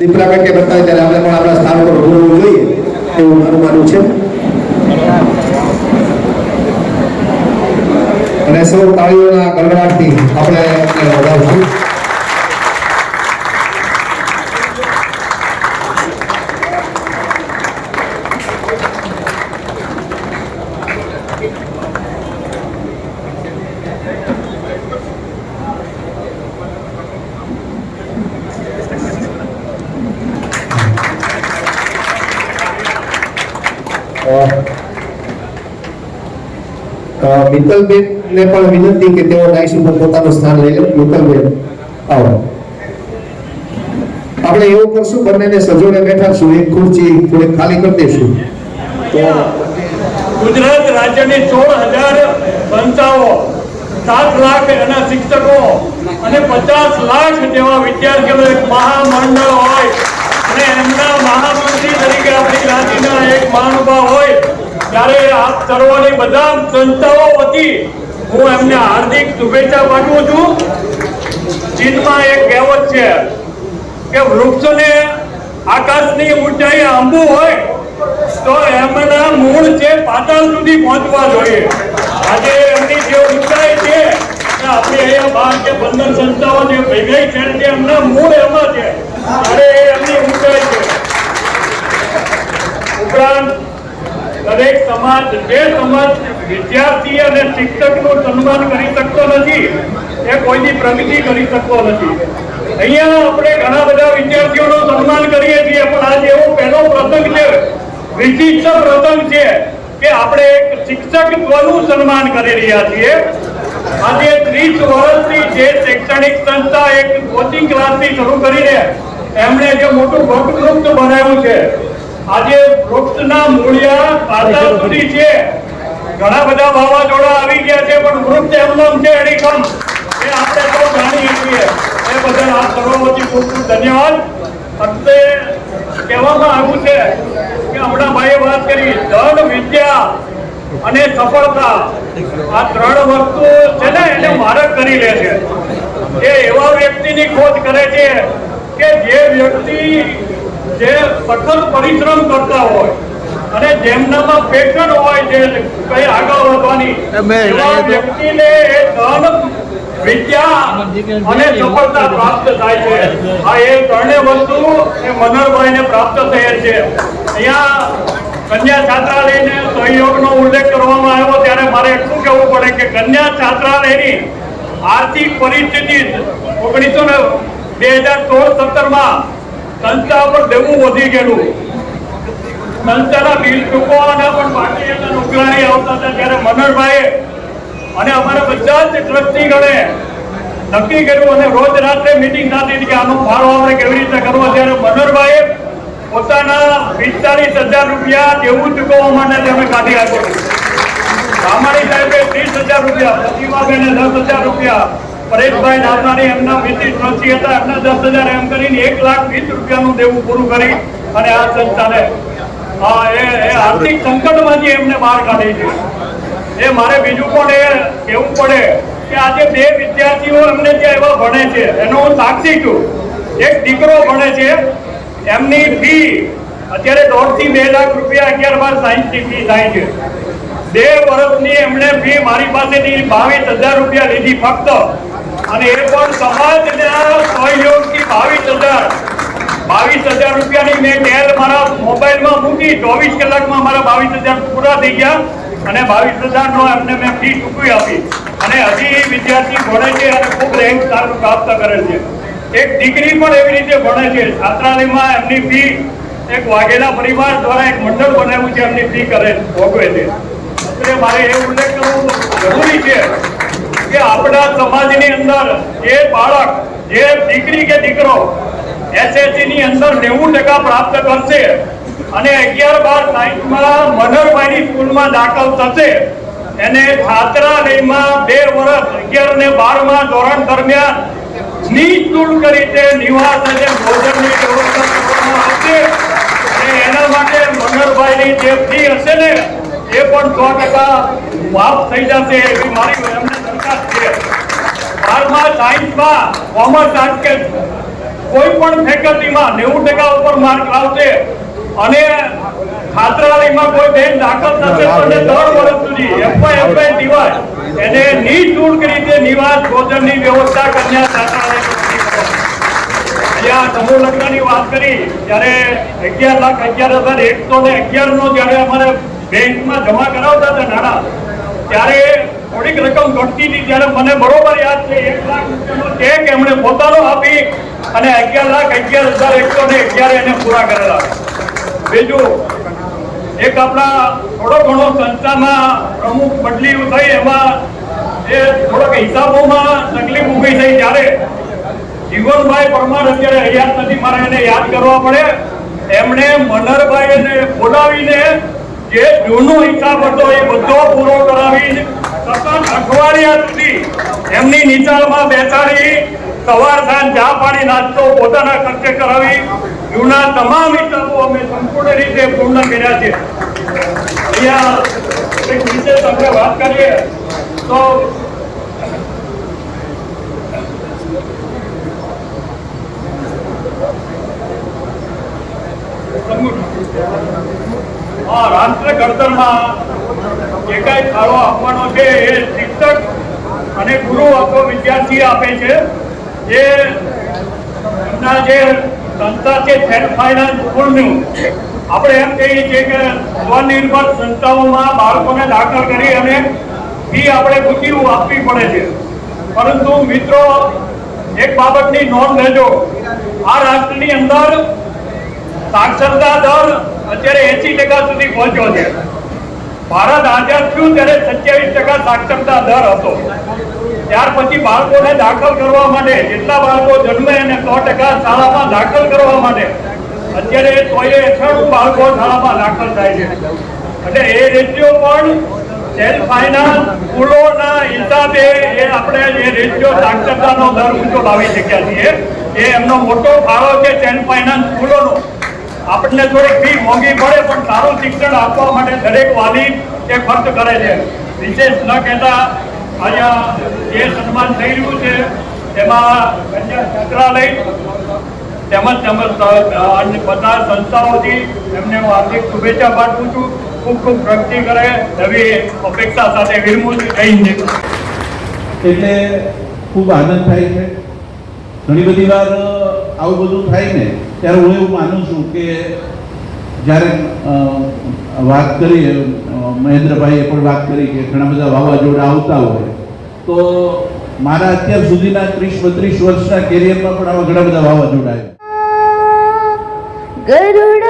દીપડા પેટે બતાવે ત્યારે આપણે પણ આપણા સ્થાન પર ઉભું રહેવું જોઈએ એવું મારું માનવું છે. અને સૌ તાળીઓના ગણગણાટથી આપણે વધારશું. મિત્તલબેન ને પણ વિનંતી કે તેઓ ડાયસ ઉપર પોતાનું સ્થાન લઈ લે. મિત્તલબેન આવો. આપણે એવું કરશું, બંનેને સજોડે બેઠાશું, એક ખુરશી થોડી ખાલી કરી દઈશું. ગુજરાત રાજ્યની 16,000 સંસ્થાઓ, 7 લાખ એના શિક્ષકો અને 50 લાખ જેવા વિદ્યાર્થીઓ એક મહામંડળ હોય અને એમના મહામંત્રી તરીકે આપણી જ્ઞાતિના એક મહાનુભાવ હોય ત્યારે આપ સર્વોની બધા સંસ્થાઓ વતી હું એમને હાર્દિક શુભેચ્છા પાઠવું છું. ચીનમાં એક કહેવત છે કે વૃક્ષને આકાશની ઊંચાઈ આંબવું હોય તો એમના મૂળ છે પાતાળ સુધી પહોંચવા જોઈએ. આજે એમની જે ઊંચાઈ છે આપણી અહીંયા 12 કે 15 સંસ્થાઓ જે ભેગી છે એમના મૂળ એમાં છે અને એમની ઊંચાઈ છે. ઉપરાંત દરેક સમાજ, જે સમાજ વિદ્યાર્થી અને શિક્ષકનું સન્માન કરી શકતો નથી એ કોઈની પ્રગતિ કરી શકતો નથી. અહીંયા આપણે ઘણા બધા વિદ્યાર્થીઓનું સન્માન કરીએ છીએ પણ આજે એવો પહેલો પ્રસંગ છે, વિશિષ્ટ પ્રસંગ છે કે આપણે એક શિક્ષકત્વનું સન્માન કરી રહ્યા છીએ. આજે 30 વર્ષથી જે શૈક્ષણિક સંસ્થા એક કોચિંગ ક્લાસથી શરૂ કરીને એમણે જે મોટું વૃક્ષ બનાવ્યું છે, આજે વૃક્ષના મૂળિયા પાતાળ સુધી છે. ઘણા બધા વાવાઝોડા આવી ગયા છે પણ વૃક્ષ એમનેમ છે અડીખમ, એ આપણે સૌ જાણીએ છીએ. એ બદલ આપ સર્વ વતી ખૂબ ખૂબ ધન્યવાદ. અંતે કહેવામાં આવ્યું છે કે હમણાં ભાઈએ વાત કરી ધન, વિદ્યા અને સફળતા, આ 3 વસ્તુ છે ને એને મારક કરી લે છે. એ એવા વ્યક્તિની ખોજ કરે છે કે જે વ્યક્તિ જે સખત પરિશ્રમ કરતા હોય અને જેમનામાં પેશન હોય છે કઈ આગળ વધવાની, એવા વ્યક્તિને એ ધન, વિદ્યા અને સફળતા પ્રાપ્ત થાય છે. આ એ 3 વસ્તુ એ મનોહરભાઈને પ્રાપ્ત થયેલ છે. અહીંયા કન્યા છાત્રાલયને સહયોગનો ઉલ્લેખ કરવામાં આવ્યો ત્યારે મારે એટલું કહેવું પડે કે કન્યા છાત્રાલયની આર્થિક પરિસ્થિતિ 2016-17માં સંસ્થા પર દેવું વધી ગયેલું. સંસ્થાના બિલ ચૂકવવાના પણ બાકી હતા, ઉઘરાણી આવતા હતા ત્યારે મનોહરભાઈએ અને અમારા બધા જ ટ્રસ્ટીગણે નક્કી કર્યું અને રોજ રાત્રે મિટિંગ થતી હતી કે આનો ફાળો આપણે કેવી રીતે કરવો. ત્યારે મનોહરભાઈએ પોતાના 45,000 રૂપિયા દેવું ચૂકવવા માટે અમે કાઢી આપ્યું. રામાણી સાહેબે 30,000 રૂપિયા, પ્રતિમાબેને 10,000 રૂપિયા, પરેશભાઈ નામનાની એમના વિશિષ્ટ ટ્રસ્ટી હતા એમના 10,000 એમ કરીને 1,20,000 રૂપિયાનું દેવું પૂરું કરી અને આ સંસ્થાને એ આર્થિક સંકટમાંથી એમને બહાર કાઢી છે. એ મારે બીજું પણ એ કહેવું પડે કે આજે 2 વિદ્યાર્થીઓ એમને ત્યાં એવા ભણે છે, એનો હું સાક્ષી છું. એક દીકરો ભણે છે, એમની ફી અત્યારે 1.5 થી 2 લાખ રૂપિયા 11-12 સાયન્સની ફી થાય છે. 2 વર્ષની એમણે ફી મારી પાસેથી 22,000 રૂપિયા લીધી ફક્ત, અને એ પણ સમાજના સહયોગથી 22,000 રૂપિયાની મેં ટેલ મારા મોબાઈલમાં મૂકી. 24 કલાકમાં મારા 22,000 પૂરા થઈ ગયા અને 22,000નો એમને મેં ફી ચૂકવી આપી. અને હજી વિદ્યાર્થી ભણે છે અને ખૂબ રેન્ક સારું પ્રાપ્ત કરે છે. એક દીકરી પણ એવી રીતે ભણે છે. છાત્રાલયમાં એમની ફી એક વાઘેલા પરિવાર દ્વારા એક મંડળ બનાવ્યું છે, એમની ફી કરે ભોગવે છે. એટલે મારે એ ઉલ્લેખ કરવો જરૂરી છે કે આપણા સમાજની અંદર જે બાળક, જે દીકરી કે દીકરો SSC ની અંદર 90% પ્રાપ્ત કરશે અને 11-12 સાયન્સમાં મનોહરભાઈની સ્કૂલમાં દાખલ થશે, એને છાત્રાલયમાં 2 વર્ષ 11 અને 12માં ધોરણ દરમિયાન નિઃશુલ્ક રીતે નિવાસ અને ભોજનની વ્યવસ્થા કરવામાં આવશે. અને એના માટે મનોહરભાઈની જે ફી હશે ને એ પણ 100% માફ થઈ જશે એવી મારી એમને દરખાસ્ત છે. 12મા સાયન્સમાં કોમર્સ, આર્ટ્સ કે કોઈ પણ ફેકલ્ટીમાં 90% ઉપર માર્ક લાવશે અને છાત્રાલયમાં કોઈ બેન દાખલ થશે તો એને 3 વર્ષ સુધી FY સિવાય એને નિઃશુલ્ક રીતે નિવાસ ભોજનની વ્યવસ્થા કન્યા છાત્રાલય અહીંયા સમૂહ લગ્નની વાત કરી ત્યારે 11,11,111 નો જ્યારે અમારે બેંકમાં જમા કરાવતા હતા નાણાં ત્યારે થોડીક રકમ ઘટતી હતી ત્યારે મને બરોબર યાદ છે 1 લાખ રૂપિયાનો ચેક એમણે પોતાનો આપી અને 11,11,111 એને પૂરા કરેલા. બીજું એક આપણા થોડો ઘણો સંસ્થામાં પ્રમુખ બદલી થઈ એમાં એ થોડોક હિસાબોમાં તકલીફ ઊભી થઈ ત્યારે જીવનભાઈ પરમાર અત્યારે યાદ નથી મારે એને યાદ કરવા પડે એમણે મનહરભાઈને બોલાવીને જે જૂનો હિસાબ હતો એ બધો પૂરો કરાવી સતત અઠવાડિયા સુધી એમની નિચાલમાં બેસાડી સવાર સાંજ ચા પાણી નાસ્તો પોતાના ખર્ચે કરાવી જૂના તમામ હિસાબો અમે સંપૂર્ણ રીતે પૂર્ણ કર્યા છે. અહીંયા એક વિશેષ આપણે વાત કરીએ તો રાષ્ટ્ર ઘડતરમાં જે કઈ ફાળો આપવાનો છે એ શિક્ષક અને ગુરુ અથવા વિદ્યાર્થી આપે છે. જે એમના જે સંસ્થા છે સેલ્ફ ફાઇનાન્સ સ્કૂલનું આપણે એમ કહીએ છીએ કે સ્વનિર્ભર સંસ્થાઓમાં બાળકોને દાખલ કરી અને ફી આપણે ઊંચી આપવી પડે છે. પરંતુ મિત્રો એક બાબતની નોંધ લેજો, આ રાષ્ટ્રની અંદર સાક્ષરતા દર અત્યારે 80% સુધી પહોંચ્યો છે. ભારત આઝાદ થયું ત્યારે 27% સાક્ષરતા દર હતો. ત્યાર પછી બાળકોને દાખલ કરવા માટે જેટલા બાળકો જન્મે એને 100% શાળામાં દાખલ કરવા માટે અત્યારે 93 બાળકો શાળામાં દાખલ થાય છે. એટલે એ રેશિયો પણ સેલ્ફ ફાઇનાન્સ સ્કૂલોના હિસાબે એ આપણે જે રેશિયો સાક્ષરતાનો દર ઊંચો લાવી શક્યા છીએ એ એમનો મોટો ફાળો છે સેલ્ફ ફાઇનાન્સ સ્કૂલોનો. આપણને થોડીક ફી મોંઘી પડે પણ સારું શિક્ષણ આપવા માટે દરેક વાલી એ ખર્ચ કરે છે. વિશેષ ન કહેતા અહીંયા જે સન્માન થઈ રહ્યું છે એમાં કન્યા છાત્રાલય તેમજ બધા સંસ્થાઓથી એમને હું હાર્દિક શુભેચ્છા પાઠવું છું. ખૂબ ખૂબ પ્રગતિ કરે એવી અપેક્ષા સાથે વિરમું છું. જય હિન્દ. એટલે ખૂબ આનંદ થાય છે. ઘણી બધી વાર આવું બધું થાય ને ત્યારે હું એવું માનું છું કે જ્યારે વાત કરીએ મહેન્દ્રભાઈએ પણ વાત કરી કે ઘણા બધા વાવાઝોડા આવતા હોય તો મારા અત્યાર સુધીના 30-32 વર્ષના કેરિયરમાં પણ આવા ઘણા બધા વાવાઝોડા આવ્યા. ગરુડ